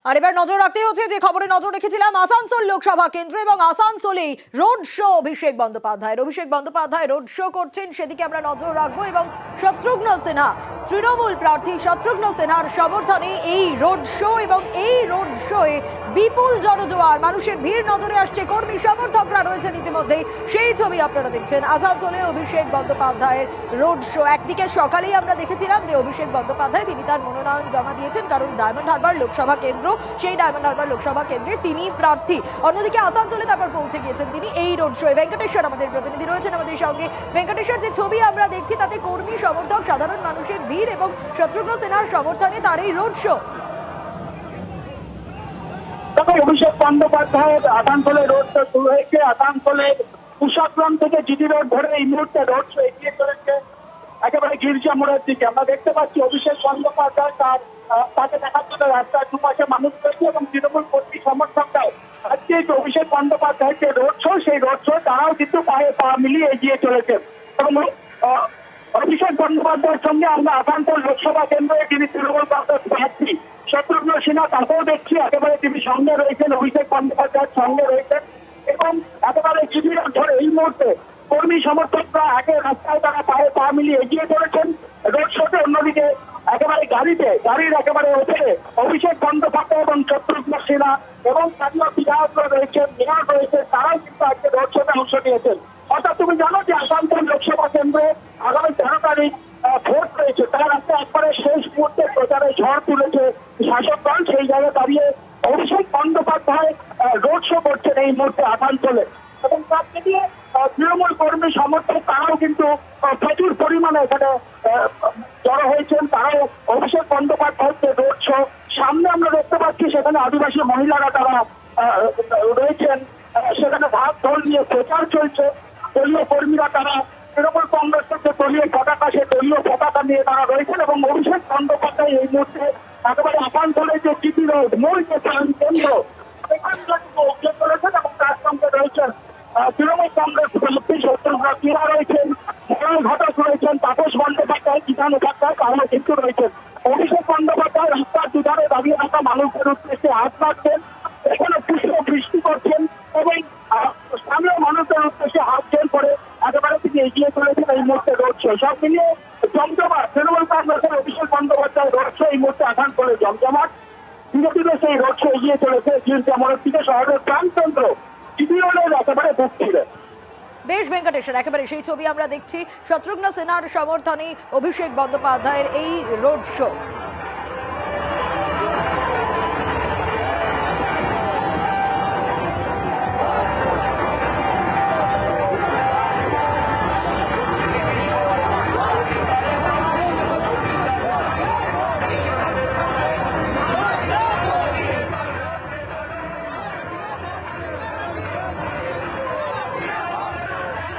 আর এবার নজর রাখতে হচ্ছে যে খবরে নজর রেখেছিলাম আসানসোল লোকসভা কেন্দ্র এবং আসানসোলে road show Abhishek Bandyopadhyay road show করছেন, সেদিকে আমরা নজর রাখবো। এবং শত্রুঘ্ন সিনহা, তৃণমূল প্রার্থী শত্রুঘ্ন সিনহার সমর্থনে এই রোড শো, এবং এই রোড শোয়ে বিপুল জনজোয়ার, মানুষের ভিড় নজরে আসছে, কর্মী সমর্থকরা রয়েছেন ইতিমধ্যে। সেই ছবি আপনারা দেখছেন আসানসোলে অভিষেক বন্দ্যোপাধ্যায়ের রোড শো। একদিকে সকালেই আমরা দেখেছিলাম যে অভিষেক বন্দ্যোপাধ্যায় তিনি তার মনোনয়ন জমা দিয়েছেন, কারণ ডায়মন্ড হারবার লোকসভা কেন্দ্র, সেই ডায়মন্ড হারবার লোকসভা কেন্দ্রে তিনি প্রার্থী। অন্যদিকে আসানসোলে তারপর পৌঁছে গিয়েছেন তিনি এই রোড শোয়ে। ভেঙ্কটেশ্বর আমাদের প্রতিনিধি রয়েছেন আমাদের সঙ্গে। ভেঙ্কটেশ্বর, যে ছবি আমরা দেখছি তাতে কর্মী সমর্থক সাধারণ মানুষের ভিড় এবং শত্রুঘ্ন সিনহার সমর্থনে তার এই রোড শো। অভিষেক বন্দ্যোপাধ্যায়ের আসানসোলে রোড শো শুরু হয়েছে। আসানসোলে কুশাগ্রাম থেকে জিডি রোড ধরে এই মুহূর্তে রোড শো এগিয়ে চলেছে একেবারে গির্জা মোড়ের দিকে। আমরা দেখতে পাচ্ছি অভিষেক বন্দ্যোপাধ্যায় তাকে দেখার জন্য রাস্তার দুপাশে মানুষ রয়েছে এবং তৃণমূল কর্মী সমর্থকরাও আজকে অভিষেক বন্দ্যোপাধ্যায়ের যে রোড শো, সেই রোড শো তারাও কিন্তু পায়ে পা মিলিয়ে এগিয়ে চলেছে। এবং অভিষেক বন্দ্যোপাধ্যায়ের সঙ্গে আমরা আসানসোল লোকসভা কেন্দ্রে যিনি তৃণমূল কংগ্রেস প্রার্থী শত্রুঘ্ন সিনহা তাকেও দেখছি, একেবারে তিনি সঙ্গে রয়েছেন, অভিষেক বন্দ্যোপাধ্যায়ের সঙ্গে রয়েছেন। এবং একেবারে জিডি রোড ধরে এই মুহূর্তে কর্মী সমর্থকরা একে রাস্তায় তারা পায়ে পা মিলিয়ে এগিয়ে চলেছেন রোড শোতে। অন্যদিকে একেবারে গাড়ির একেবারে ওপরে অভিষেক বন্দ্যোপাধ্যায় এবং শত্রুঘ্ন সিনহা এবং স্থানীয় বিধায়করা রয়েছেন, মেয়র রয়েছে, তারাও কিন্তু আজকে রোড শোতে অংশ নিয়েছেন। অর্থাৎ তুমি জানো যে আসানসোল লোকসভা কেন্দ্রে আগামী 13 তারিখ ভোট রয়েছে, তার একটা একবারে শেষ মুহূর্তে প্রচারে ঝড় তুলেছে শাসক দল। সেই জায়গায় দাঁড়িয়ে অভিষেক বন্দ্যোপাধ্যায় রোড শো করছেন এই মুহূর্তে আসানসোলে। এবং তাকে দিয়ে তৃণমূল কর্মী সমর্থক তারাও কিন্তু প্রচুর পরিমাণে এখানে জড়ো হয়েছেন। তারাও অভিষেক বন্দ্যোপাধ্যায়ের যে রোড শো সামনে আমরা দেখতে পাচ্ছি, সেখানে আদিবাসী মহিলারা তারা রয়েছেন, সেখানে ভাগ ঢোল নিয়ে প্রচার চলছে। দলীয় কর্মীরা তারা তৃণমূল কংগ্রেসের যে দলীয় পতাকা, সে দলীয় পতাকা নিয়ে তারা রয়েছেন। এবং অভিষেক বন্দ্যোপাধ্যায় এই মুহূর্তে একেবারে আসানসোলের যে জিডি রোড মূল যে কেন্দ্র সেখান থেকে এগিয়ে চলেছেন। এবং তার সঙ্গে রয়েছেন তৃণমূল কংগ্রেস প্রার্থী শত্রুঘ্ন সিনহা রয়েছেন, মনোজ ঘটক রয়েছেন, তাপস বন্দ্যোপাধ্যায়, কিষাণ উপাধ্যায়, তারাও কিন্তু রয়েছেন। অভিষেক বন্দ্যোপাধ্যায় রাস্তার দুধারে দাঁড়িয়ে থাকা মানুষের উদ্দেশ্যে হাত রাখছেন, এখানে পুষ্প বৃষ্টি করছেন এবং স্থানীয় মানুষের উদ্দেশ্যে হাত জেল করে একেবারে তিনি এগিয়ে চলেছেন এই মুহূর্তে রোড শো। সব মিলিয়ে জমজমাট তৃণমূল কংগ্রেসের অভিষেক বন্দ্যোপাধ্যায় রোড শো এই মুহূর্তে আসানসোলে জমজমাট। ধীরে ধীরে সেই রোড শো এগিয়ে চলেছে গির্জা মোড়ের দিকে, শহরের প্রাণকেন্দ্র জিডি রোডের একেবারে বুক ছিলেন। বেশ ভেঙ্কটেশ্বর, একেবারে সেই ছবি আমরা দেখছি, শত্রুঘ্ন সিনহার সমর্থনে অভিষেক বন্দ্যোপাধ্যায়ের এই রোড শো।